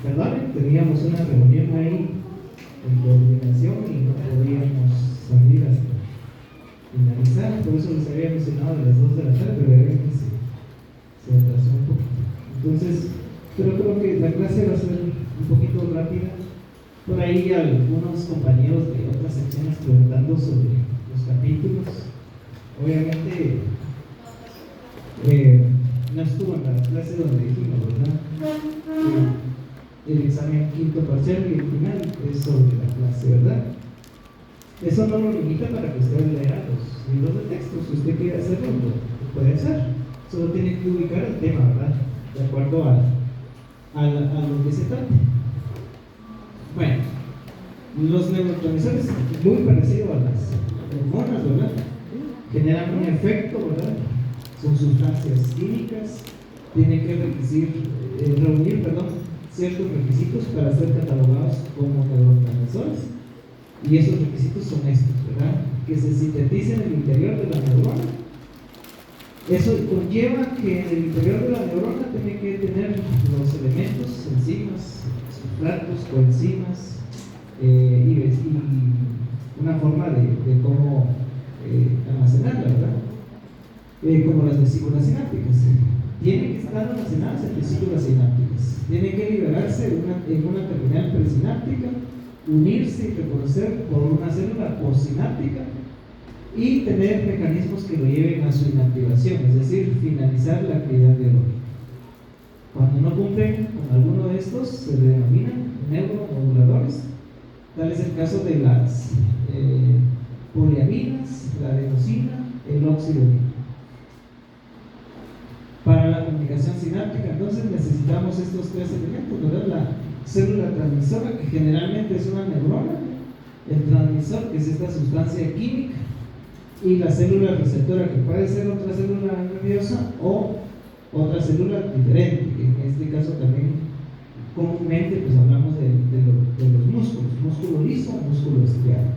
Perdón, teníamos una reunión ahí en coordinación y no podíamos salir hasta finalizar, por eso les había mencionado a las 2 de la tarde, pero era que se atrasó un poquito. Entonces, pero creo que la clase va a ser un poquito rápida. Por ahí algunos compañeros de otras secciones preguntando sobre los capítulos. Obviamente, no estuvo en la clase donde dijimos, ¿verdad? El examen quinto parcial y el final es sobre la clase, ¿verdad? Eso no lo limita para que usted lea los libros de texto. Si usted quiere hacerlo, lo puede hacer. Solo tiene que ubicar el tema, ¿verdad? De acuerdo a lo que se trate. Bueno, los neurotransmisores, muy parecido a las hormonas, ¿verdad? Generan un efecto, ¿verdad? Son sustancias químicas, tienen que reunir ciertos requisitos para ser catalogados como neurotransmisores. Y esos requisitos son estos, ¿verdad? Que se sinteticen en el interior de la neurona. Eso conlleva que en el interior de la neurona tiene que tener los elementos, enzimas, sustratos, coenzimas, y una forma de cómo almacenarla, ¿verdad? Como las vesículas sinápticas. Tienen que estar almacenadas en vesículas sinápticas. Tienen que liberarse en una terminal presináptica, unirse y reconocer por una célula postsináptica y tener mecanismos que lo lleven a su inactivación, es decir, finalizar la actividad biológica. Cuando no cumplen con alguno de estos, se denominan neuromoduladores. Tal es el caso de las poliaminas, la adenosina, el óxido nítrico. Para la comunicación sináptica, entonces necesitamos estos tres elementos, ¿verdad? La célula transmisora, que generalmente es una neurona, el transmisor, que es esta sustancia química, y la célula receptora, que puede ser otra célula nerviosa o otra célula diferente, que en este caso también comúnmente pues hablamos de los músculos, músculo liso o músculo estriado.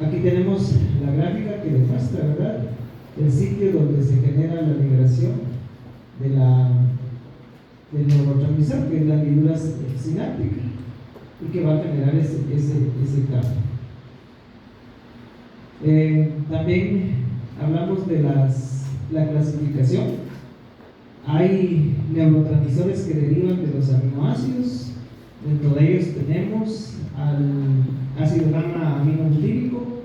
Aquí tenemos la gráfica que demuestra, ¿verdad?, el sitio donde se genera la liberación del neurotransmisor, que es la lídula sináptica, y que va a generar ese cambio. También hablamos de la clasificación. Hay neurotransmisores que derivan de los aminoácidos. Dentro de ellos tenemos al ácido gamma aminobutírico,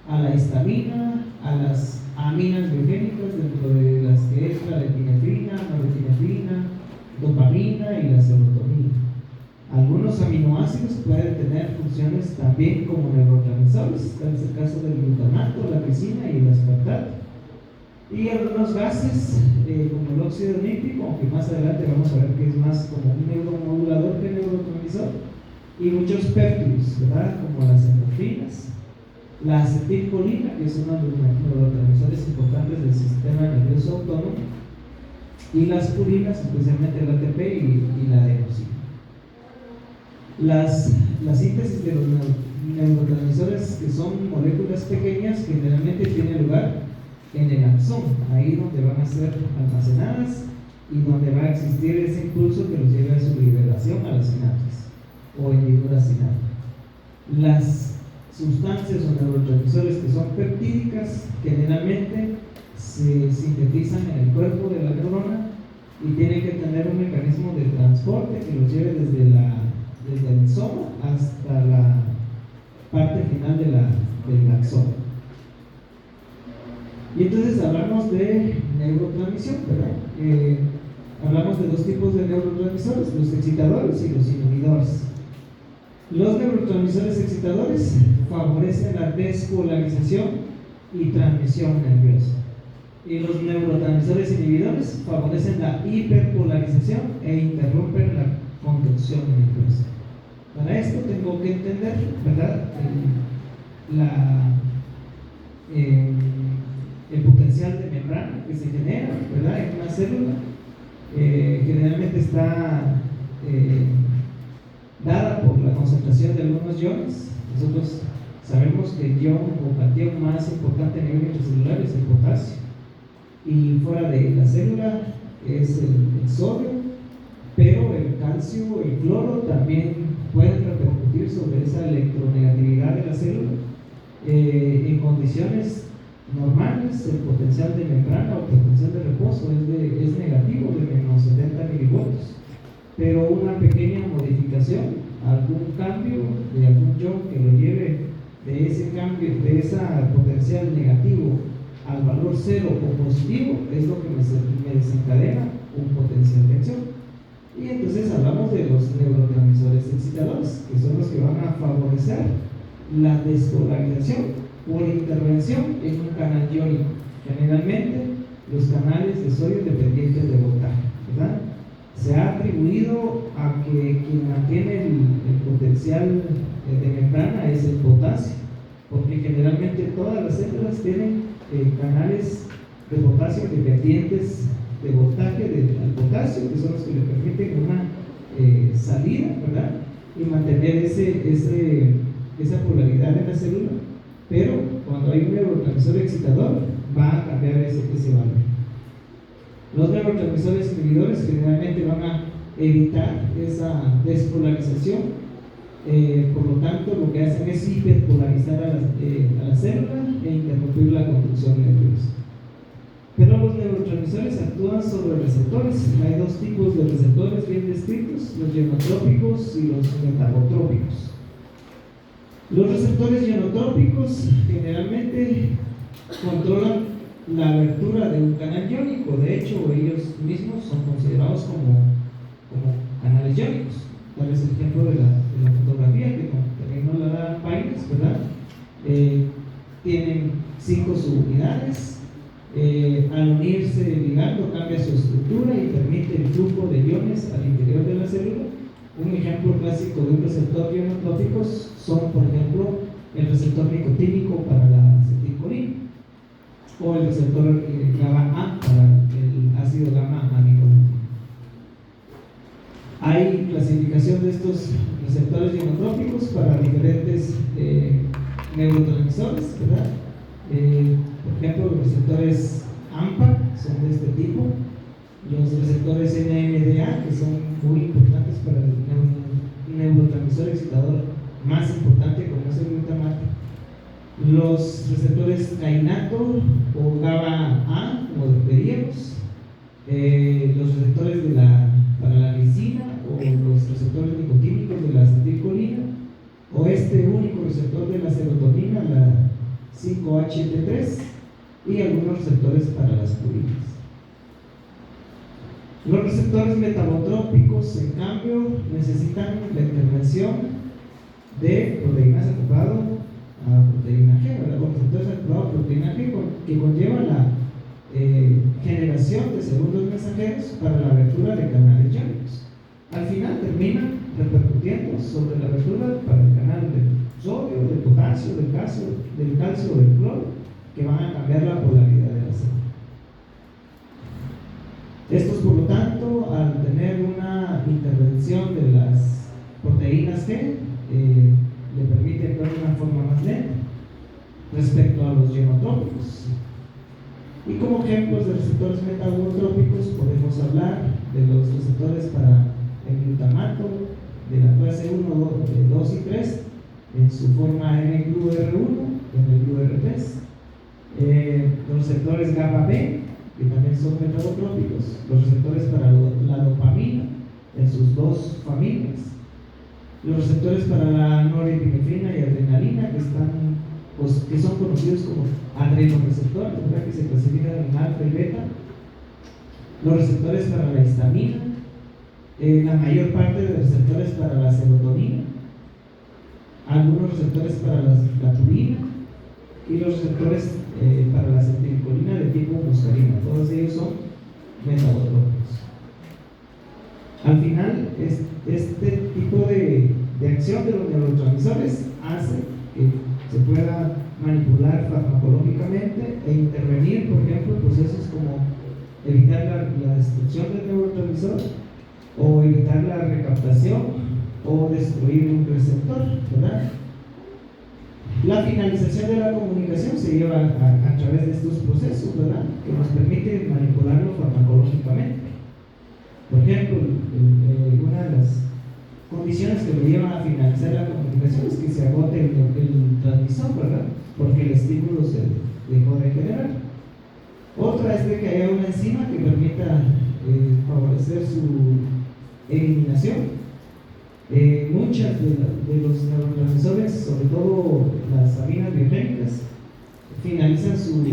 a la histamina, a las aminas biogénicas, dentro de las que es la epinefrina, norepinefrina, dopamina y la serotonina. Algunos aminoácidos pueden tener funciones también como neurotransmisores, tal es el caso del glutamato, la glicina y el aspartato. Y algunos gases, como el óxido nítrico, aunque más adelante vamos a ver que es más como un neuromodulador que neurotransmisor, y muchos péptidos, ¿verdad?, como las endorfinas, la acetilcolina, que es uno de los neurotransmisores importantes del sistema nervioso autónomo, y las purinas, especialmente el ATP y la adenosina. La síntesis de los neurotransmisores, que son moléculas pequeñas, generalmente tiene lugar en el axón, ahí donde van a ser almacenadas y donde va a existir ese impulso que los lleve a su liberación a las sinapsis o hendiduras sinápticas. Las sustancias o neurotransmisores que son peptídicas generalmente se sintetizan en el cuerpo de la neurona y tienen que tener un mecanismo de transporte que los lleve desde el soma hasta la parte final del axón. Y entonces hablamos de neurotransmisión, ¿verdad? Hablamos de dos tipos de neurotransmisores, los excitadores y los inhibidores. Los neurotransmisores excitadores favorecen la despolarización y transmisión nerviosa. Y los neurotransmisores inhibidores favorecen la hiperpolarización e interrumpen la conducción nerviosa. Para esto tengo que entender, ¿verdad?, el potencial de membrana que se genera, ¿verdad?, en una célula. Generalmente está dada por la concentración de algunos iones. Nosotros sabemos que el ion o cation más importante a nivel intracelular es el potasio, y fuera de la célula es el sodio, potasio, el cloro también pueden repercutir sobre esa electronegatividad de la célula. En condiciones normales, el potencial de membrana o potencial de reposo es negativo, de menos 70 milivoltios. Pero una pequeña modificación, algún cambio de algún ion que lo lleve de ese cambio, de ese potencial negativo al valor cero o positivo, es lo que me desencadena un potencial de acción. Y entonces hablamos de los neurotransmisores excitadores, que son los que van a favorecer la despolarización por intervención en un canal iónico. Generalmente los canales de sodio dependientes de voltaje, ¿verdad? Se ha atribuido a que quien mantiene el potencial de membrana es el potasio, porque generalmente todas las células tienen canales de potasio dependientes de voltaje al potasio, que son los que le permiten una salida, ¿verdad? Y mantener esa polaridad en la célula. Pero cuando hay un neurotransmisor excitador, va a cambiar ese valor. Los neurotransmisores inhibidores generalmente van a evitar esa despolarización, por lo tanto lo que hacen es hiperpolarizar a la célula e interrumpir la conducción nerviosa. Pero los neurotransmisores actúan sobre receptores. Hay dos tipos de receptores bien descritos: los ionotrópicos y los metabotrópicos. Los receptores ionotrópicos generalmente controlan la abertura de un canal iónico. De hecho, ellos mismos son considerados como canales iónicos. Darles el ejemplo de la fotografía, que también nos la da Pines, ¿verdad? Tienen 5 subunidades. Al unirse el ligando cambia su estructura y permite el flujo de iones al interior de la célula. Un ejemplo clásico de un receptor ionotrópico son, por ejemplo, el receptor nicotínico para la acetilcolina o el receptor GABA-A para el ácido gamma-aminobutírico. Hay clasificación de estos receptores ionotrópicos para diferentes neurotransmisores, ¿verdad? Por ejemplo, los receptores AMPA son de este tipo, los receptores NMDA, que son muy importantes para el neurotransmisor excitador más importante, como es el glutamato, los receptores kainato o GABA-A, como veríamos, los receptores para la lisina o los receptores nicotínicos de la acetilcolina, o este único receptor de la serotonina, la 5-HT3, y algunos receptores para las purinas. Los receptores metabotrópicos, en cambio, necesitan la intervención de proteínas acoplado a proteína G, ¿verdad? Los receptores acoplados a proteína G que conlleva la generación de segundos mensajeros para la abertura de canales iónicos. Al final terminan repercutiendo sobre la abertura para el canal del sodio, del potasio, del calcio o del cloro, que van a cambiar la polaridad de la célula. Estos, por lo tanto, al tener una intervención de las proteínas G, le permite actuar de una forma más lenta respecto a los ionotrópicos. Y como ejemplos de receptores metabotrópicos podemos hablar de los receptores para el glutamato de la clase 1, 2 y 3 en su forma N-GluR1 en el GluR3, los receptores GABA-B, que también son metabotrópicos, los receptores para la dopamina en sus dos familias, los receptores para la norepinefrina y adrenalina, que son conocidos como adrenoreceptores, ¿verdad? Que se clasifican en alfa y beta, los receptores para la histamina, la mayor parte de los receptores para la serotonina, algunos receptores para la purina y los receptores para la acetilcolina de tipo muscarina. Todos ellos son metabotrópicos. Al final, este tipo de acción de los neurotransmisores hace que se pueda manipular farmacológicamente e intervenir, por ejemplo, en procesos como evitar la destrucción del neurotransmisor o evitar la recaptación o destruir un receptor, ¿verdad? La finalización de la comunicación se lleva a través de estos procesos, ¿verdad? Que nos permite manipularlo farmacológicamente. Por ejemplo, una de las condiciones que lo llevan a finalizar la comunicación es que se agote el transmisor, ¿verdad? Porque el estímulo se dejó de generar. Otra es de que haya una enzima que permita favorecer su eliminación. Muchas de los neurotransmisores, sobre todo las aminas biogénicas, finalizan su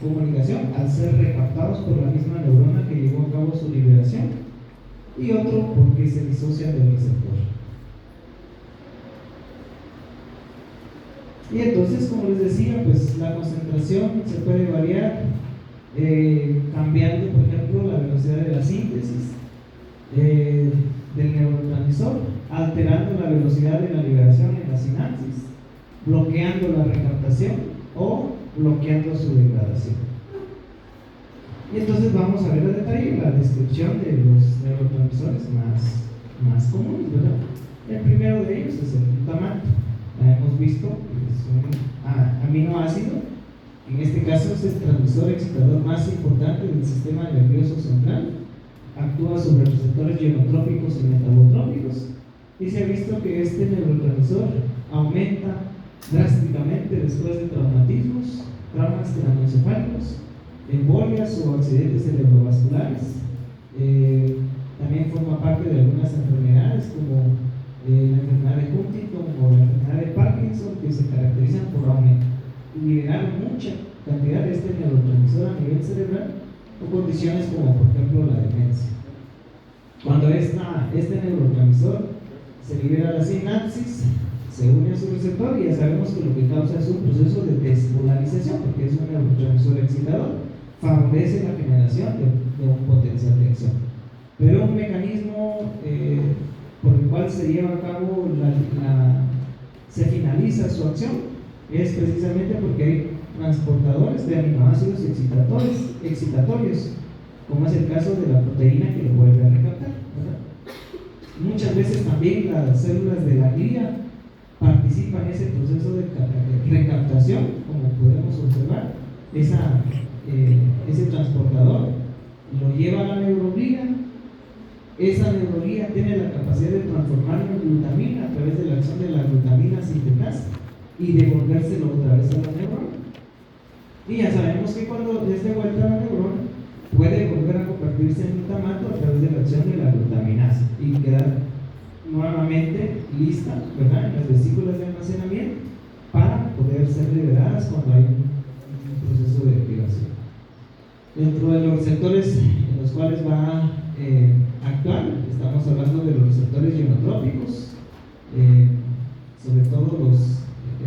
comunicación al ser recaptados por la misma neurona que llevó a cabo su liberación, y otro porque se disocian del receptor. Y entonces, como les decía, pues la concentración se puede variar cambiando, por ejemplo, la velocidad de la síntesis del neurotransmisor, alterando la velocidad de la liberación en la sinapsis, bloqueando la recaptación o bloqueando su degradación. Y entonces vamos a ver a detalle la descripción de los neurotransmisores más comunes, ¿verdad? El primero de ellos es el glutamato. Ya hemos visto que es un aminoácido. En este caso es el transmisor excitador más importante del sistema nervioso central. Actúa sobre receptores ionotrópicos y metabotrópicos, y se ha visto que este neurotransmisor aumenta drásticamente después de traumatismos, traumas craneoencefálicos, embolias o accidentes cerebrovasculares. También forma parte de algunas enfermedades como la enfermedad de Huntington o la enfermedad de Parkinson, que se caracterizan por liberar mucha cantidad de este neurotransmisor a nivel cerebral, o condiciones como por ejemplo la demencia. Cuando este neurotransmisor se libera a la sinapsis, se une a su receptor, y ya sabemos que lo que causa es un proceso de despolarización, porque es un neurotransmisor excitador, favorece la generación de un potencial de acción. Pero un mecanismo por el cual se lleva a cabo se finaliza su acción es precisamente porque hay transportadores de aminoácidos excitatorios, como es el caso de la proteína que lo vuelve a recaptar, ¿verdad? Muchas veces también las células de la glia participan en ese proceso de recaptación, como podemos observar. Ese transportador lo lleva a la neuroglía. Esa neuroglía tiene la capacidad de transformarlo en glutamina a través de la acción de la glutamina sintetasa y devolvérselo otra vez a la neurona. Y ya sabemos que cuando es de vuelta a la neurona, puede volver a convertirse en glutamato a través de la acción de la glutaminasa y quedar nuevamente lista, ¿verdad?, en las vesículas de almacenamiento para poder ser liberadas cuando hay un proceso de activación. Dentro de los receptores en los cuales va a actuar, estamos hablando de los receptores ionotrópicos, sobre todo los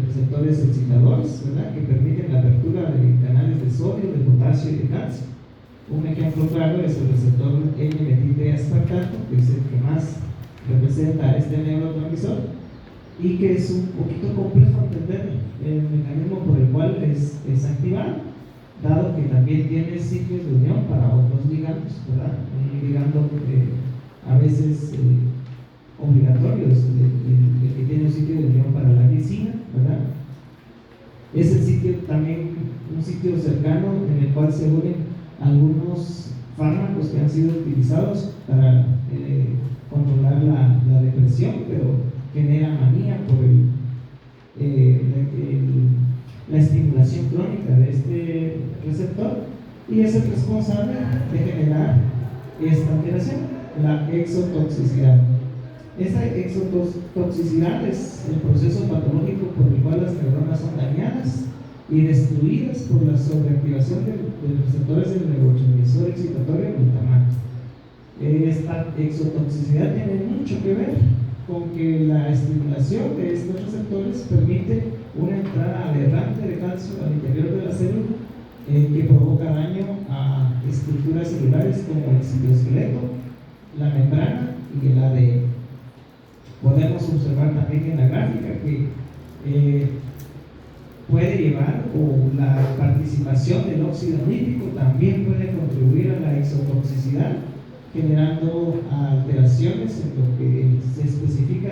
receptores excitadores, ¿verdad?, que permiten la apertura de canales de sodio, de potasio y de calcio. Un ejemplo claro es el receptor N-metil-D-aspartato, que es el que más representa este neurotransmisor, y que es un poquito complejo entender el mecanismo por el cual es activado, dado que también tiene sitios de unión para otros ligandos, ¿verdad? Un ligando a veces obligatorio, el que tiene un sitio de unión para la glicina, ¿verdad? Es el sitio también, un sitio cercano en el cual se unen algunos fármacos que han sido utilizados para controlar la depresión, pero genera manía por la estimulación crónica de este receptor, y es el responsable de generar esta alteración, la exotoxicidad. Esta exotoxicidad es el proceso patológico por el cual las neuronas son dañadas y destruidas por la sobreactivación de receptores del neurotransmisor excitatorio glutamato. Esta exotoxicidad tiene mucho que ver con que la estimulación de estos receptores permite una entrada aberrante de calcio al interior de la célula, que provoca daño a estructuras celulares como el citoesqueleto, la membrana y el ADN. Podemos observar también en la gráfica que puede llevar, o la participación del óxido nítrico también puede contribuir a la exotoxicidad, generando alteraciones en lo que se especifica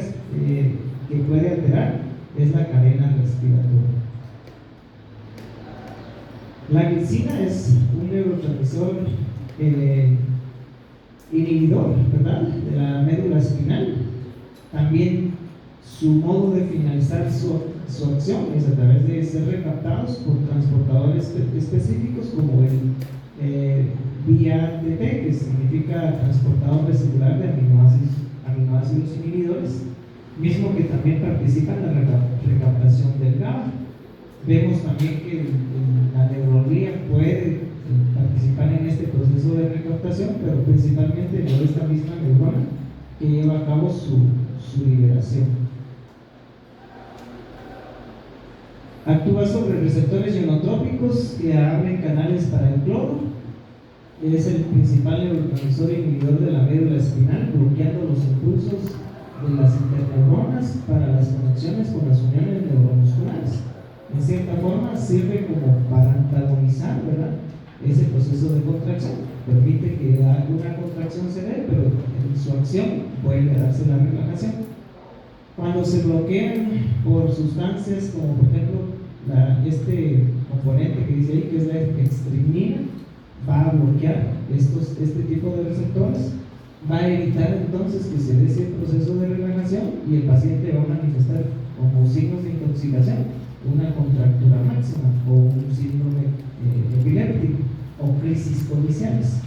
que puede alterar es la cadena respiratoria. La glicina es un neurotransmisor inhibidor, ¿verdad?, de la médula espinal. También su modo de finalizar su acción es a través de ser recaptados por transportadores específicos como el VATP, que significa transportador residual de aminoácidos inhibidores, mismo que también participa en la recaptación del GABA. Vemos también que la neurología puede participar en este proceso de recaptación, pero principalmente por esta misma neurona que lleva a cabo su liberación. Actúa sobre receptores ionotrópicos que abren canales para el cloro. Es el principal neurotransmisor inhibidor de la médula espinal, bloqueando los impulsos de las interneuronas para las conexiones con las uniones neuromusculares. En cierta forma sirve como para antagonizar, ¿verdad?, ese proceso de contracción. Permite que una contracción se dé, pero en su acción puede darse la relajación. Cuando se bloquean por sustancias como por ejemplo este componente que dice ahí, que es la extrinina, va a bloquear este tipo de receptores, va a evitar entonces que se dé ese proceso de relajación y el paciente va a manifestar como signos de intoxicación una contractura máxima o un síndrome epiléptico o crisis policiales.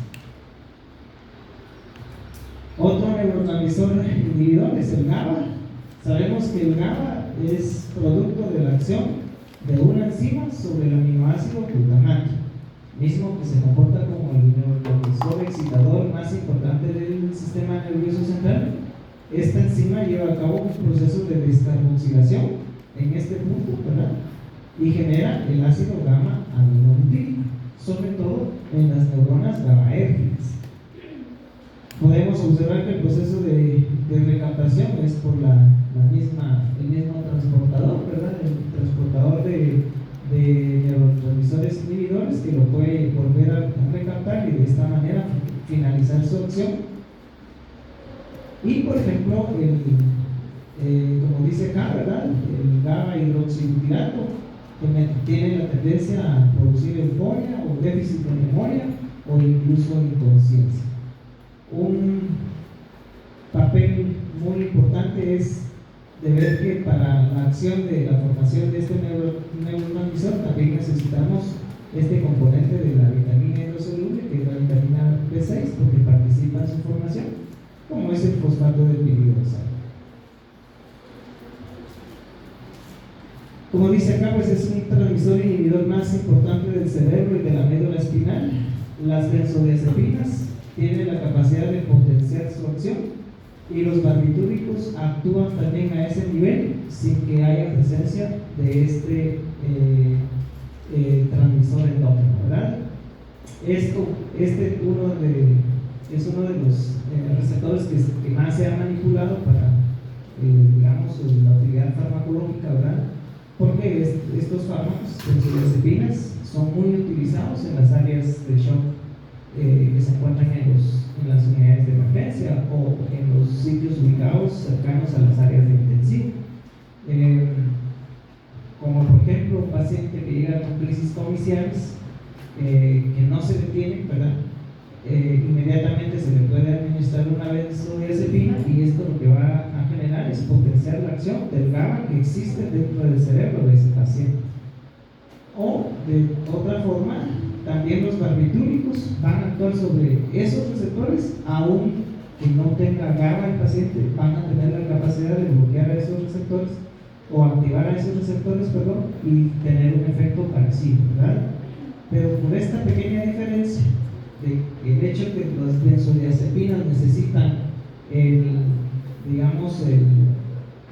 Otro neurotransmisor inhibidor es el GABA. Sabemos que el GABA es producto de la acción de una enzima sobre el aminoácido glutamato, mismo que se comporta como el neurotransmisor excitador más importante del sistema nervioso central. Esta enzima lleva a cabo un proceso de descarboxilación en este punto, ¿verdad?, y genera el ácido gamma aminobutírico, sobre todo en las neuronas GABAérgicas. Podemos observar que el proceso de recaptación es por el mismo transportador, ¿verdad?, el transportador de neurotransmisores inhibidores, que lo puede volver a recaptar y de esta manera finalizar su acción. Y por ejemplo, como dice acá, ¿verdad?, el GABA hidroxibutirato, que tiene la tendencia a producir euforia o déficit de memoria o incluso inconsciencia. Un papel muy importante es de ver que para la acción de la formación de este neurotransmisor también necesitamos este componente de la vitamina hidrosoluble, que es la vitamina B6, porque participa en su formación, como es el fosfato de piridoxal. Como dice acá, pues es un transmisor inhibidor más importante del cerebro y de la médula espinal. Las benzodiazepinas tienen la capacidad de potenciar su acción y los barbitúricos actúan también a ese nivel sin que haya presencia de este transmisor endógeno, ¿verdad? Es uno de los receptores que más se ha manipulado para, digamos, la utilidad farmacológica, ¿verdad?, porque estos fármacos, benzodiazepinas, son muy utilizados en las áreas de shock que se encuentran en las unidades de emergencia o en los sitios ubicados cercanos a las áreas de intensivo. Como por ejemplo un paciente que llega con crisis comiciales que no se detiene, ¿verdad?, inmediatamente se le puede administrar una benzodiazepina, y esto lo que va a generar es potenciar la acción del GABA que existe dentro del cerebro de ese paciente. O de otra forma, también los barbitúricos van a actuar sobre esos receptores, aun que no tenga GABA el paciente, van a tener la capacidad de bloquear a esos receptores o activar a esos receptores, y tener un efecto parecido, ¿verdad? Pero por esta pequeña diferencia el hecho de que las benzodiazepinas necesitan el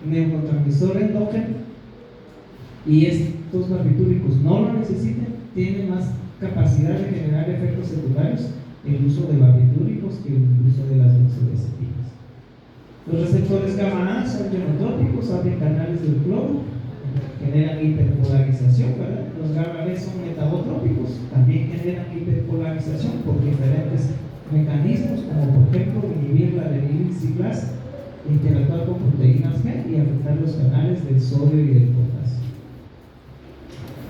neurotransmisor endógeno y estos barbitúricos no lo necesitan, tienen más capacidad de generar efectos secundarios el uso de barbitúricos que el uso de las benzodiazepinas. Los receptores gamma A son ionotrópicos, abren canales del cloro, generan hiperpolarización, ¿verdad? Los gamma B son metabotrópicos, también generan hiperpolarización por diferentes mecanismos, como por ejemplo inhibir la adenilciclasa, interactuar con proteínas G y afectar los canales del sodio y del potasio.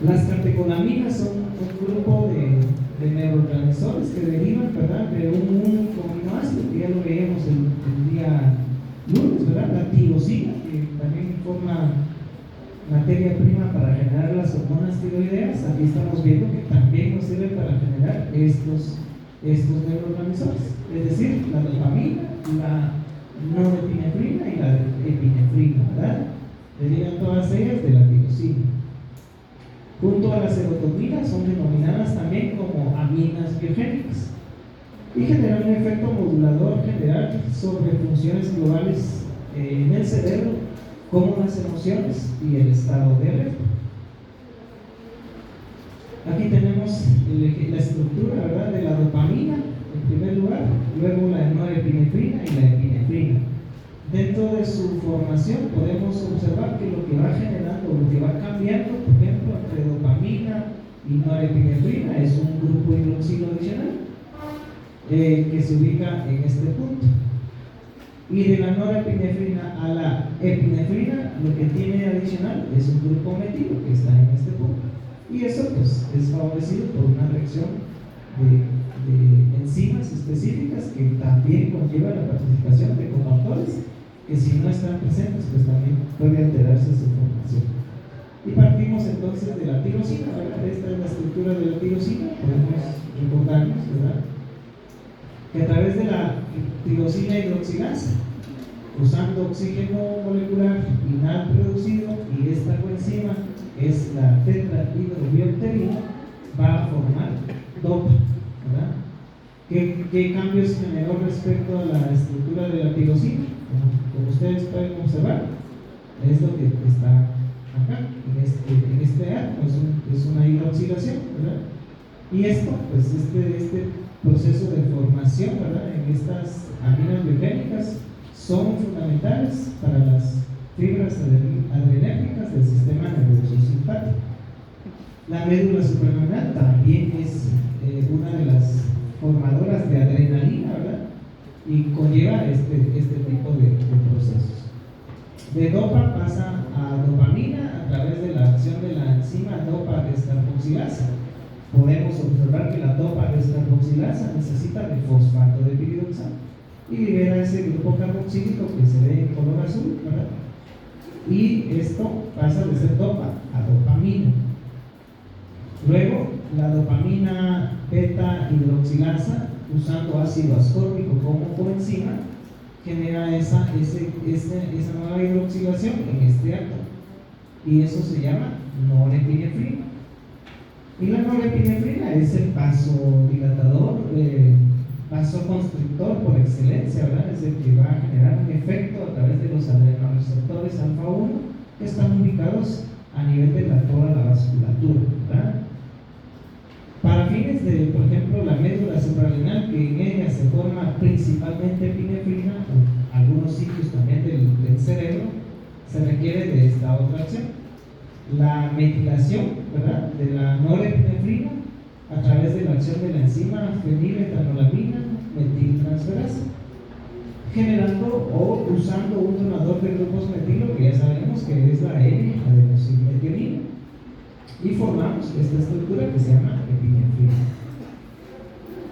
Las catecolaminas son un grupo de neurotransmisores que derivan, ¿verdad?, de un único aminoácido, que ya lo veíamos el día tirosina, que también forma materia prima para generar las hormonas tiroideas. Aquí estamos viendo que también nos sirve para generar estos neurotransmisores, es decir, la dopamina, la norepinefrina y la epinefrina, ¿verdad? Derivan todas ellas de la tirosina. Junto a la serotonina son denominadas también como aminas biogénicas y generan un efecto modulador general sobre funciones globales en el cerebro, como las emociones y el estado de alerta. Aquí tenemos la estructura, ¿verdad?, de la dopamina en primer lugar, luego la norepinefrina y la epinefrina. Dentro de su formación podemos observar que lo que va generando, lo que va cambiando, por ejemplo, entre dopamina y norepinefrina es un grupo hidroxilo adicional que se ubica en este punto. Y de la norepinefrina a la epinefrina, lo que tiene adicional es un grupo metilo que está en este punto. Y eso pues es favorecido por una reacción de enzimas específicas que también conlleva la participación de cofactores que, si no están presentes, pues también puede alterarse su formación. Y partimos entonces de la tirosina, ¿verdad? Esta es la estructura de la tirosina. Podemos recordarnos, ¿verdad?, que a través de la tirosina hidroxilasa, usando oxígeno molecular final producido, y esta coenzima es la tetrahidrobiopterina, va a formar DOPA, ¿verdad? ¿Qué cambios generó respecto a la estructura de la tirosina? Como ustedes pueden observar, es lo que está acá, en este átomo, es una hidroxilación, ¿verdad? Y esto, pues este proceso de formación, ¿verdad?, en estas aminas biogénicas son fundamentales para las fibras adrenérgicas del sistema nervioso simpático. La médula suprarrenal también es una de las formadoras de adrenalina, ¿verdad?, y conlleva este tipo de procesos. De DOPA pasa a dopamina a través de la acción de la enzima DOPA descarboxilasa. Podemos observar que la DOPA descarboxilasa necesita de fosfato de piridoxano y libera ese grupo carboxílico que se ve en color azul, ¿verdad? Y esto pasa de ser DOPA a dopamina. Luego, la dopamina beta hidroxilasa, usando ácido ascórbico como coenzima, genera esa nueva hidroxilación en este átomo, y eso se llama norepinefrina. Y la norepinefrina es el vasodilatador, vasoconstrictor por excelencia, ¿verdad? Es el que va a generar un efecto a través de los adrenoreceptores alfa 1 que están ubicados a nivel de toda la vasculatura, ¿verdad? Para fines de, por ejemplo, la médula suprarrenal, que en ella se forma principalmente epinefrina, o algunos sitios también del cerebro, se requiere de esta otra acción. La metilación, ¿verdad?, de la norepinefrina a través de la acción de la enzima feniletolamina metiltransferasa, generando o usando un donador de grupos metilo, que ya sabemos que es la N-adenosilmetionina, y formamos esta estructura que se llama epinefrina.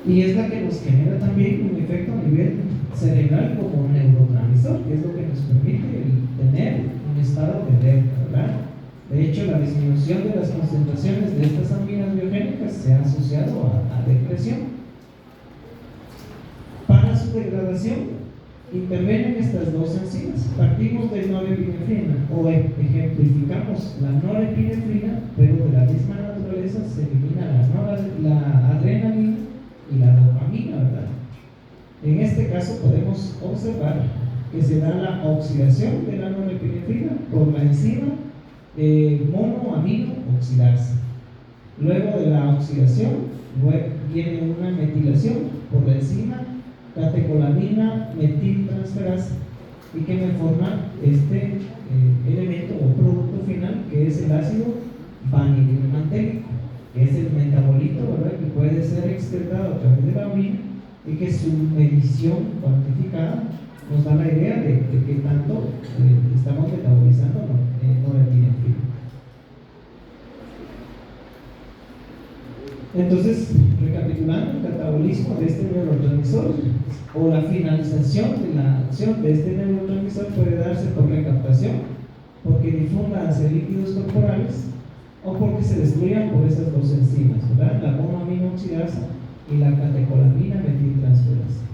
Y es la que nos genera también un efecto a nivel cerebral como neurotransmisor, que es lo que nos permite tener un estado de alerta, ¿verdad? De hecho, la disminución de las concentraciones de estas aminas biogénicas se ha asociado a depresión. Para su degradación intervienen estas dos enzimas. Partimos de norepinefrina, o ejemplificamos la norepinefrina, pero de la misma naturaleza se elimina la adrenalina y la dopamina, ¿verdad? En este caso podemos observar que se da la oxidación de la norepinefrina por la enzima monoamino oxidasa. Luego de la oxidación viene una metilación por la enzima catecolamina metiltransferasa, y que me forma este elemento o producto final, que es el ácido vanillomantélico, que es el metabolito, ¿verdad?, que puede ser excretado a través de la orina, y que su medición cuantificada nos da la idea de qué tanto estamos metabolizando norepinefrina. Entonces, recapitulando, el catabolismo de este neurotransmisor o la finalización de la acción de este neurotransmisor puede darse por recapitulación porque difunda hacia líquidos corporales o porque se destruyan por esas dos enzimas, ¿verdad? La monoaminoxidasa y la catecolamina metiltransferasa.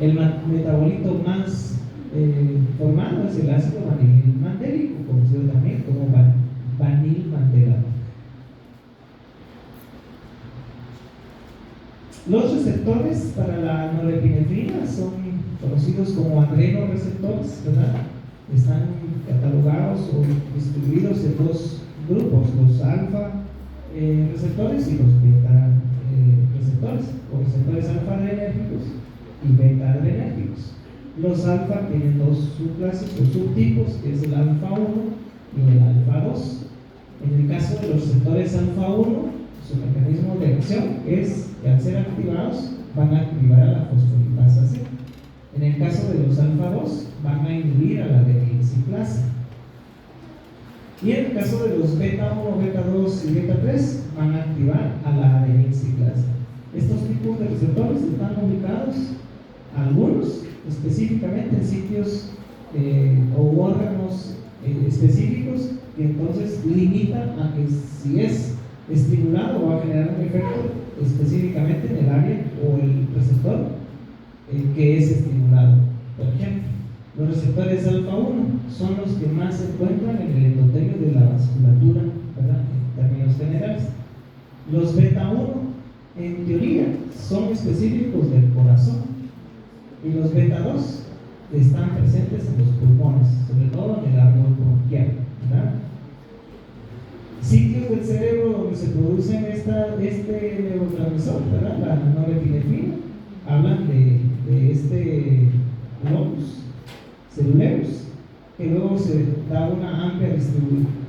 El metabolito más formado es el ácido vanilmandélico, conocido también como vanilmandelato. Los receptores para la norepinefrina son conocidos como adrenoreceptores, ¿verdad? Están catalogados o distribuidos en dos grupos, los alfa receptores y los beta receptores, o receptores alfa adrenérgicos y beta adrenérgicos. Los alfa tienen dos subclases o subtipos, que es el alfa 1 y el alfa 2. En el caso de los receptores alfa 1, su mecanismo de acción es que al ser activados van a activar a la fosfolipasa C. En el caso de los alfa 2 van a inhibir a la adenyl-ciclasa. Y en el caso de los beta 1, beta 2 y beta 3 van a activar a la adenyl-ciclasa. Estos tipos de receptores están ubicados, algunos específicamente en sitios o órganos específicos que entonces limitan a que si es estimulado va a generar un efecto específicamente en el área o el receptor que es estimulado. Por ejemplo, los receptores alfa 1 son los que más se encuentran en el endotelio de la vasculatura, ¿verdad? En términos generales. Los beta 1, en teoría, son específicos del corazón, y los beta 2 están presentes en los pulmones, sobre todo en el árbol bronquial, ¿verdad? Sitios del cerebro donde se producen este neurotransmisor, ¿verdad? La norepinefrina, hablan de este locus celuleus, que luego se da una amplia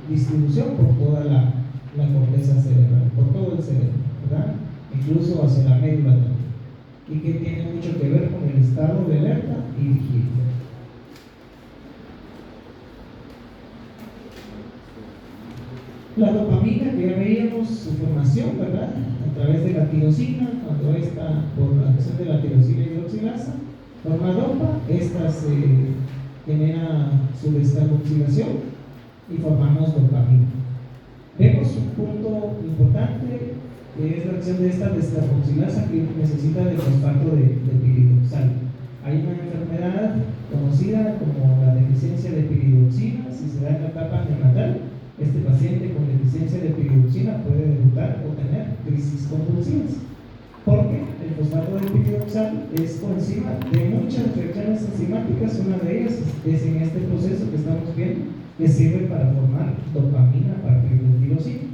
distribución por toda la corteza cerebral, por todo el cerebro, ¿verdad? Incluso hacia la médula también, y que tiene mucho que ver con el estado de alerta y vigilia. La dopamina, que ya veíamos su formación, ¿verdad? A través de la tirosina, cuando esta, por la acción de la tirosina hidroxilasa, forma dopa, esta se genera su descarboxilación y formamos dopamina. Vemos un punto importante, que es la acción de esta descarboxilasa que necesita de fosfato de piridoxal. Hay una enfermedad conocida como la deficiencia de piridoxina. Si se da en la etapa neonatal, este paciente con deficiencia de piridoxina puede debutar o tener crisis convulsivas, porque el fosfato de piridoxal es coenzima de muchas reacciones enzimáticas. Una de ellas es en este proceso que estamos viendo, que sirve para formar dopamina para tirosina.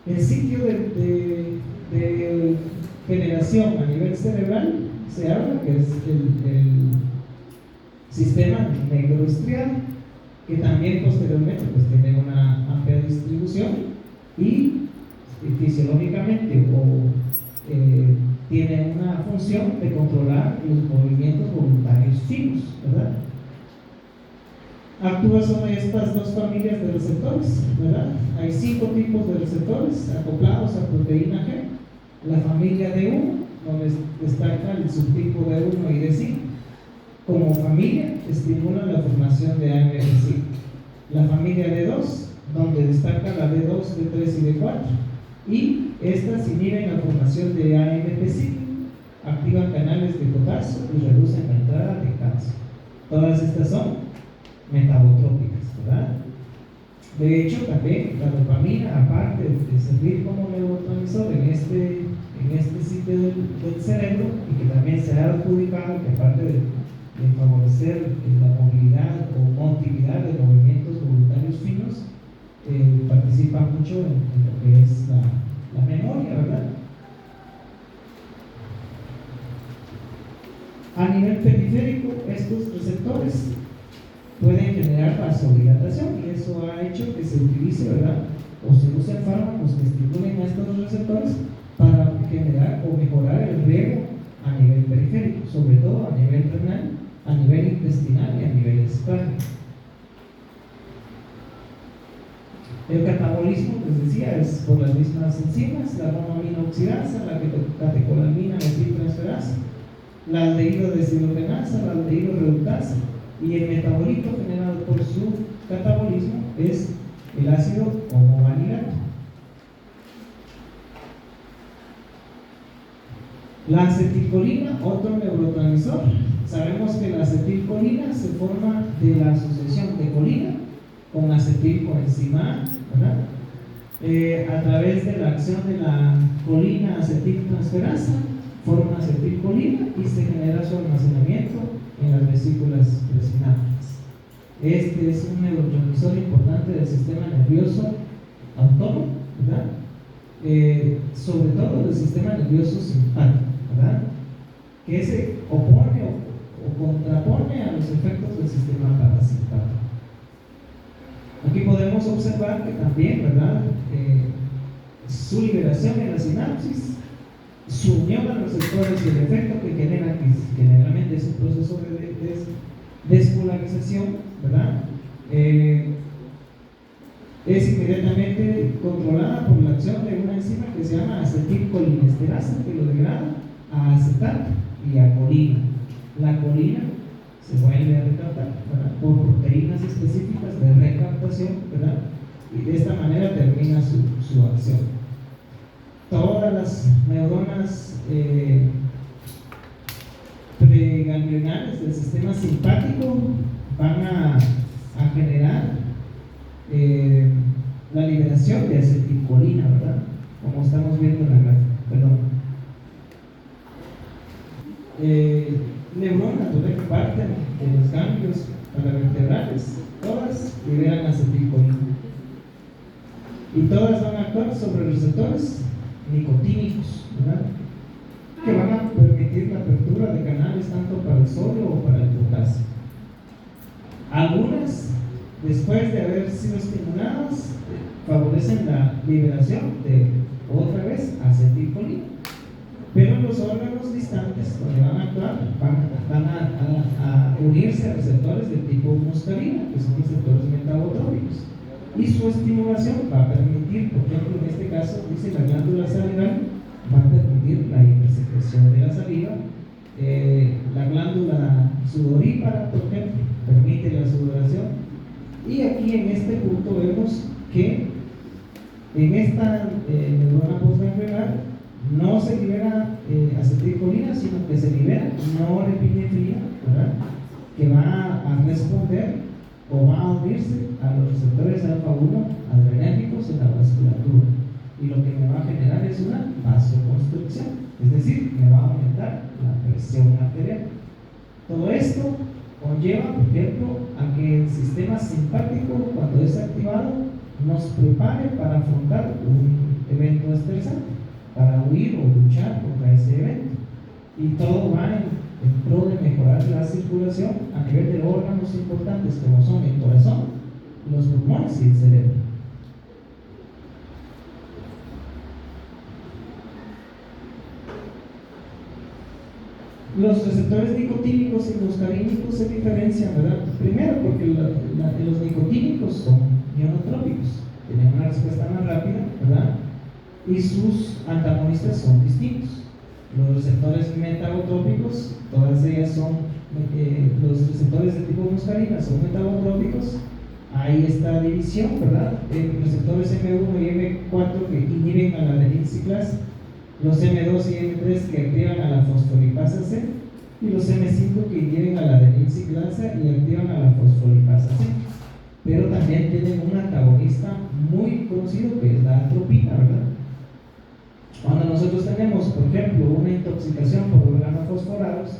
El sitio de generación a nivel cerebral se habla que es el sistema negroestriado, que también posteriormente pues tiene una amplia distribución y fisiológicamente tiene una función de controlar los movimientos voluntarios finos, ¿verdad? Actúa sobre estas dos familias de receptores, ¿verdad? Hay 5 tipos de receptores acoplados a proteína G. La familia D1, donde destaca el subtipo D1 y D5. Como familia, estimulan la formación de AMP5. La familia D2, donde destaca la D2, D3 y D4. Y estas inhiben la formación de AMP5, activan canales de potasio y reducen la entrada de calcio. Todas estas son metabotrópicas, ¿verdad? De hecho, también la dopamina, aparte de servir como neurotransmisor en este sitio del cerebro, y que también se ha adjudicado que aparte de favorecer la movilidad o motilidad de movimientos voluntarios finos, participa mucho en lo que es la memoria, ¿verdad? A nivel periférico, estos receptores pueden generar vasodilatación, y eso ha hecho que se utilice, ¿verdad? O se usen fármacos que estimulen a estos receptores para generar o mejorar el riego a nivel periférico, sobre todo a nivel renal, a nivel intestinal y a nivel esplénico. El catabolismo, les decía, es por las mismas enzimas: la monoaminoxidasa, la catecolamina metiltransferasa, la aldehído deshidrogenasa, la aldehído reductasa Y el metabolito generado por su catabolismo es el ácido homovanilato. La acetilcolina, otro neurotransmisor. Sabemos que la acetilcolina se forma de la asociación de colina con acetilcoenzima A, ¿verdad? A través de la acción de la colina acetiltransferasa forma acetilcolina y se genera su almacenamiento en las vesículas presinápticas. Este es un neurotransmisor importante del sistema nervioso autónomo, ¿verdad? Sobre todo del sistema nervioso simpático, ¿verdad? Que se opone o contrapone a los efectos del sistema parasimpático. Aquí podemos observar que también, ¿verdad? Su liberación en la sinapsis, su unión a los receptores y el efecto que genera, que generalmente es un proceso de despolarización, ¿verdad? Es inmediatamente controlada por la acción de una enzima que se llama acetilcolinesterasa, que lo degrada a acetato y a colina. La colina se vuelve a recaptar, ¿verdad? Por proteínas específicas de recaptación, ¿verdad? Y de esta manera termina su acción. Todas las neuronas preganglionales del sistema simpático van a generar la liberación de acetilcolina, ¿verdad? Como estamos viendo en la gráfica, perdón. Neuronas, ¿verdad? Que parten de los ganglios paravertebrales, todas liberan acetilcolina. Y todas van a actuar sobre receptores nicotínicos, ¿verdad? Que van a permitir la apertura de canales tanto para el sodio o para el potasio. Algunas, después de haber sido estimuladas, favorecen la liberación de, otra vez, acetilcolina. Pero los órganos distantes, donde van a actuar, van a unirse a receptores de tipo muscarina, que son receptores metabotrópicos. Y su estimulación va a permitir, por ejemplo, en este caso, dice la glándula salival, va a permitir la hipersecreción de la saliva. La glándula sudorípara, por ejemplo, permite la sudoración. Y aquí en este punto vemos que en esta neurona postganglionar no se libera acetilcolina, sino que se libera norepinefrina, ¿verdad? Que va a responder o va a unirse a los receptores alfa-1 adrenérgicos en la vasculatura, y lo que me va a generar es una vasoconstricción, es decir, me va a aumentar la presión arterial. Todo esto conlleva, por ejemplo, a que el sistema simpático, cuando es activado, nos prepare para afrontar un evento estresante, para huir o luchar contra ese evento. Y todo va en pro de mejorar la circulación a nivel de órganos importantes como son el corazón, los pulmones y el cerebro. Los receptores nicotínicos y muscarínicos se diferencian, ¿verdad? Primero porque los nicotínicos son ionotrópicos, tienen una respuesta más rápida, ¿verdad? Y sus antagonistas son distintos. Los receptores metabotrópicos, todas ellas son, los receptores de tipo muscarina son metabotrópicos. Hay esta división, ¿verdad? Receptores M1 y M4 que inhiben a la adenyl-ciclasa, los M2 y M3 que activan a la fosfolipasa C, y los M5 que inhiben a la adenyl-ciclasa y activan a la fosfolipasa C. Pero también tienen un antagonista muy conocido que es la atropina, ¿verdad? Cuando nosotros tenemos, por ejemplo, una intoxicación por organofosforados,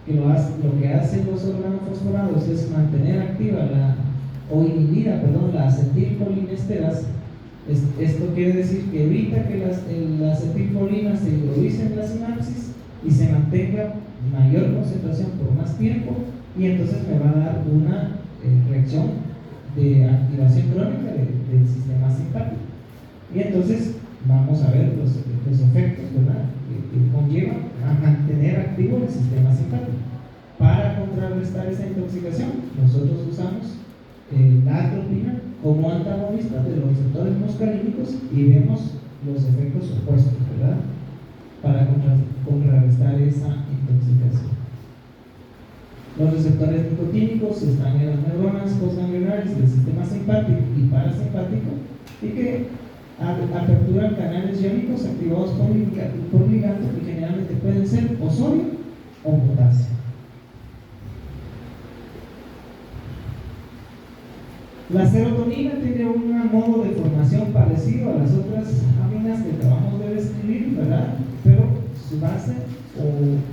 lo que hacen los organofosforados es mantener activa la acetilcolinesterasa. Esto quiere decir que evita que la acetilcolina se hidrolice en la sinapsis y se mantenga mayor concentración por más tiempo, y entonces me va a dar una reacción de activación crónica del sistema simpático. Y entonces vamos a ver los efectos, ¿verdad? Que conllevan a mantener activo el sistema simpático. Para contrarrestar esa intoxicación, nosotros usamos la atropina como antagonista de los receptores muscarínicos y vemos los efectos opuestos, ¿verdad? Para contrarrestar esa intoxicación. Los receptores nicotínicos están en las neuronas postganglionares del sistema simpático y parasimpático y que aperturan canales iónicos activados por ligandos que generalmente pueden ser o sodio o potasio. La serotonina tiene un modo de formación parecido a las otras aminas que acabamos de describir, ¿verdad? Pero su base o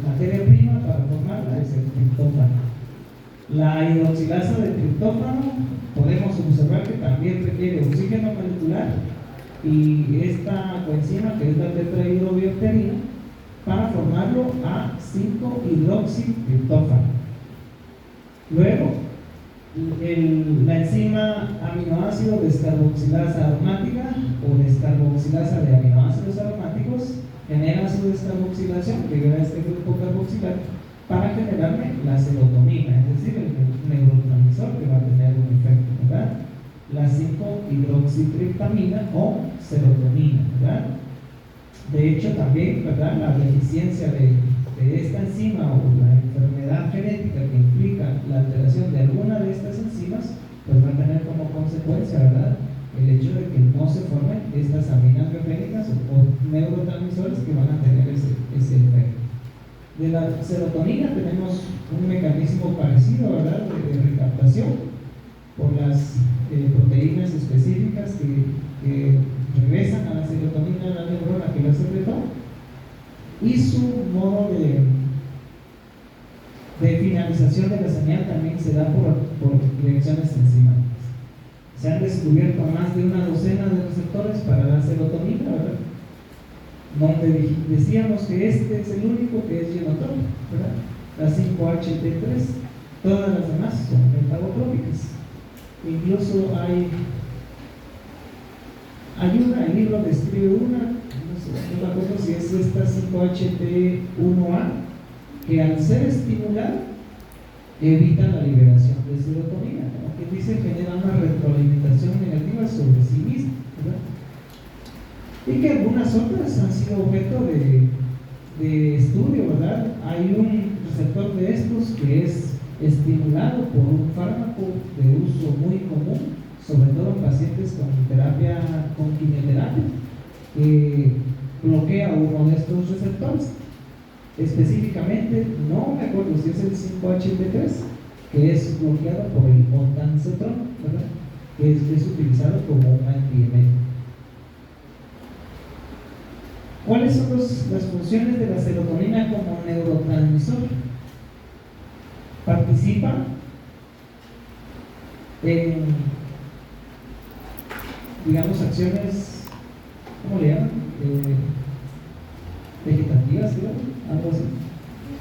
materia prima para formarla es el triptófano. La hidroxilasa del triptófano podemos observar que también requiere oxígeno molecular y esta coenzima, que es la tetrahidrobiopterina, para formarlo a 5-hidroxitriptófano. Luego, la enzima aminoácido descarboxilasa aromática o descarboxilasa de aminoácidos aromáticos genera su descarboxilación, que lleva a este grupo carboxilar para generarme la serotonina, es decir, el neurotransmisor que va a tener un efecto, ¿verdad? La 5-hidroxitriptamina o serotonina, ¿verdad? De hecho, también, ¿verdad? La deficiencia de esta enzima o la enfermedad genética que implica la alteración de alguna de estas enzimas, pues va a tener como consecuencia, ¿verdad?, el hecho de que no se formen estas aminas grafénicas o neurotransmisores que van a tener ese efecto. De la serotonina tenemos un mecanismo parecido, ¿verdad?, de recaptación por las proteínas específicas que regresan a la serotonina de la neurona que la secretó, y su modo de finalización de la señal también se da por reacciones enzimáticas. Se han descubierto más de una docena de receptores para la serotonina, ¿verdad?, donde decíamos que este es el único que es genotrópico, ¿verdad? La 5-HT3, todas las demás son metagotrópicas. Incluso hay una, el libro describe una, no me acuerdo si es esta 5-HT1A, que al ser estimulada evita la liberación de serotonina, como que dice, genera una retroalimentación negativa sobre sí misma, ¿verdad? Y que algunas otras han sido objeto de estudio, ¿verdad? Hay un receptor de estos que es estimulado por un fármaco de uso muy común, sobre todo en pacientes con quimioterapia, que bloquea uno de estos receptores. Específicamente, no me acuerdo si es el 5-HT3, que es bloqueado por el ondansetron, ¿verdad?, que es utilizado como un antiemético. ¿Cuáles son las funciones de la serotonina como neurotransmisor? Participa en, digamos, acciones, ¿cómo le llaman? Vegetativas, digamos, algo así,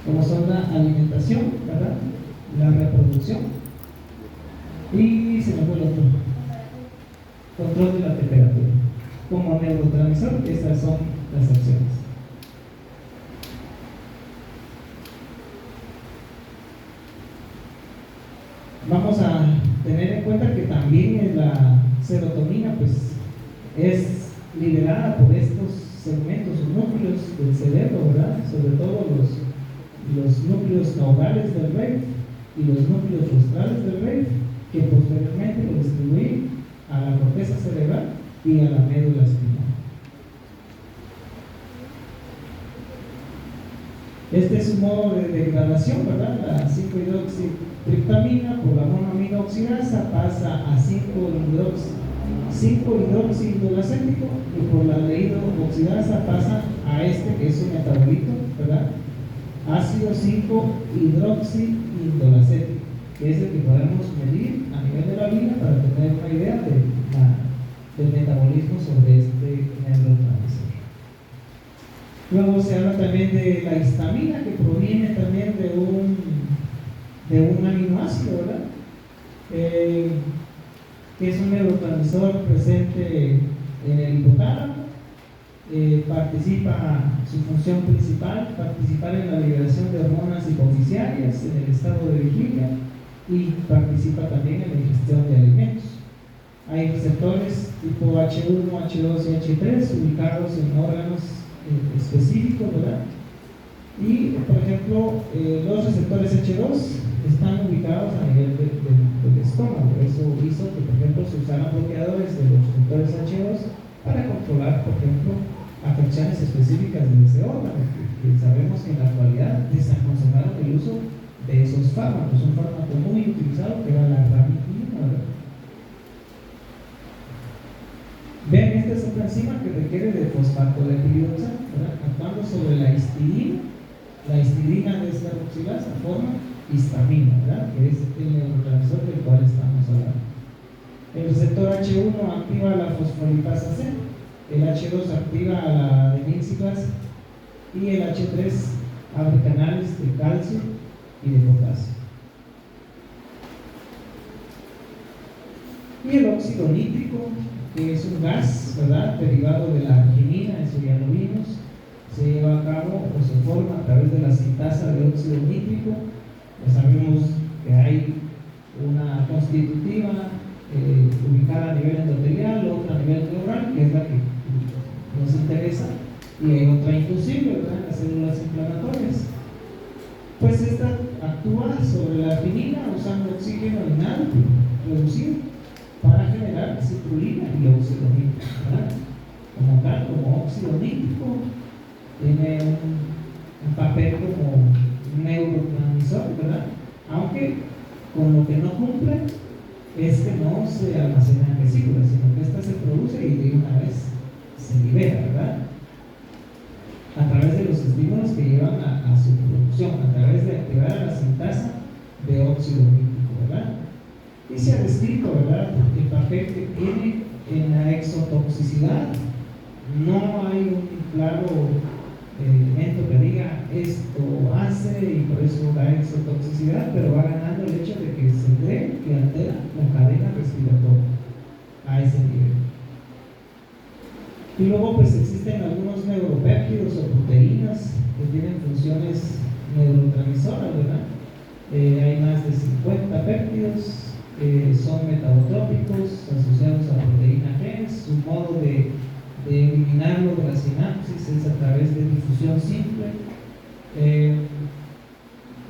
como son la alimentación, ¿verdad?, la reproducción y se me fue el otro, control de la temperatura. Como neurotransmisor, estas son las acciones. Vamos a tener en cuenta que también la serotonina pues es liberada por estos segmentos o núcleos del cerebro, ¿verdad?, sobre todo los núcleos caudales del rey y los núcleos rostrales del rey, que posteriormente lo distribuyen a la corteza cerebral y a la médula espinal. Este es un modo de degradación, ¿verdad? La 5-hidroxitriptamina por la monoaminoxidasa pasa a 5-hidroxiindolacético y por la aldehidroxidasa pasa a este, que es un metabolito, ¿verdad?, ácido 5-hidroxiindolacético, que es el que podemos medir a nivel de la orina para tener una idea del metabolismo sobre este neurotransmisor. Luego se habla también de la histamina, que proviene también de un aminoácido, ¿verdad?, que es un neurotransmisor presente en el hipotálamo. Participa, su función principal, participar en la liberación de hormonas hipofisiarias en el estado de vigilia y participa también en la ingestión de alimentos. Hay receptores tipo H1, H2 y H3 ubicados en órganos específicos, ¿verdad?, Y, por ejemplo, los receptores H2 están ubicados a nivel del estómago. Eso hizo que, por ejemplo, se usaran bloqueadores de los receptores H2 para controlar, por ejemplo, afecciones específicas de ese órgano. Que sabemos que en la actualidad desaconsejaron el uso de esos fármacos. Un fármaco muy utilizado que era la ranitidina, ¿verdad? Vean, esta es otra enzima que requiere de fosfato de epidioxano, actuando sobre la histidina. La histidina descarboxilasa forma histamina, ¿verdad? Que es el neurotransmisor del cual estamos hablando. El receptor H1 activa la fosfolipasa C, el H2 activa a la adenyl-ciclasa y el H3 abre canales de calcio y de potasio. Y el óxido nítrico, que es un gas, ¿verdad?, derivado de la arginina, eso ya lo vimos, se lleva a cabo o se forma a través de la sintasa de óxido nítrico. Ya sabemos que hay una constitutiva ubicada a nivel endotelial, otra a nivel neural, que es la que nos interesa, y hay otra inclusive, ¿verdad?, en las células inflamatorias. Pues esta actúa sobre la arginina usando oxígeno inal reducido para generar citrulina y óxido nítrico, ¿verdad? Como tal, como óxido nítrico, tiene un papel como un neurotransmisor, ¿verdad? Aunque con lo que no cumple es que no se almacena en vesículas, sino que esta se produce y de una vez se libera, ¿verdad? A través de los estímulos que llevan a su producción, a través de activar a la sintasa de óxido nítrico, ¿verdad? Y se ha descrito, ¿verdad?, el papel que tiene en la exotoxicidad. No hay un claro elemento que diga esto hace y por eso da exotoxicidad, pero va ganando el hecho de que se cree que altera la cadena respiratoria a ese nivel. Y luego pues existen algunos neuropéptidos o proteínas que tienen funciones neurotransmisoras, ¿verdad? Hay más de 50 péptidos, son metabotrópicos asociados a proteína G. Su modo de eliminarlo de la sinapsis es a través de difusión simple.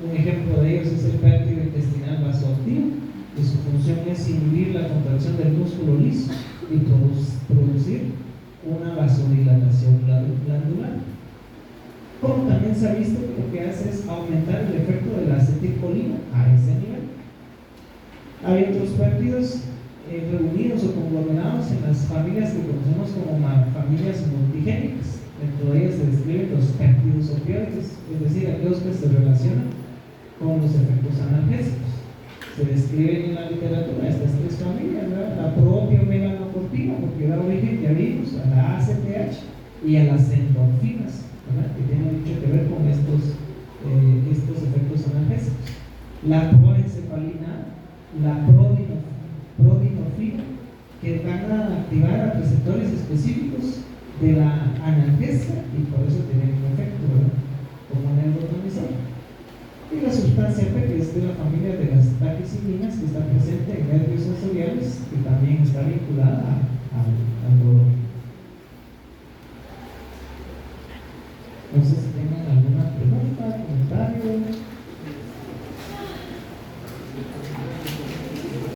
Un ejemplo de ellos es el péptido intestinal vasoactivo, que su función es inhibir la contracción del músculo liso y producir una vasodilatación glandular. Como también se ha visto que lo que hace es aumentar el efecto de la acetilcolina a ese nivel. Hay otros péptidos reunidos o conglomerados en las familias que conocemos como familias multigénicas. Dentro de ellas se describen los péptidos opioides, es decir, aquellos que se relacionan con los efectos analgésicos. Se describen en la literatura estas tres familias, ¿verdad? La propiomelanocortina, porque da origen, ya vimos, a la ACTH y a las endorfinas, ¿verdad?, que tienen mucho que ver con estos efectos analgésicos. La proencefalina, la prodinofina, que van a activar a receptores específicos de la analgesia y por eso tienen un efecto, ¿verdad?, como neurotransmisor. Y la sustancia P, que es de la familia de las taquicilinas, que está presente en nervios sensoriales, que también está vinculada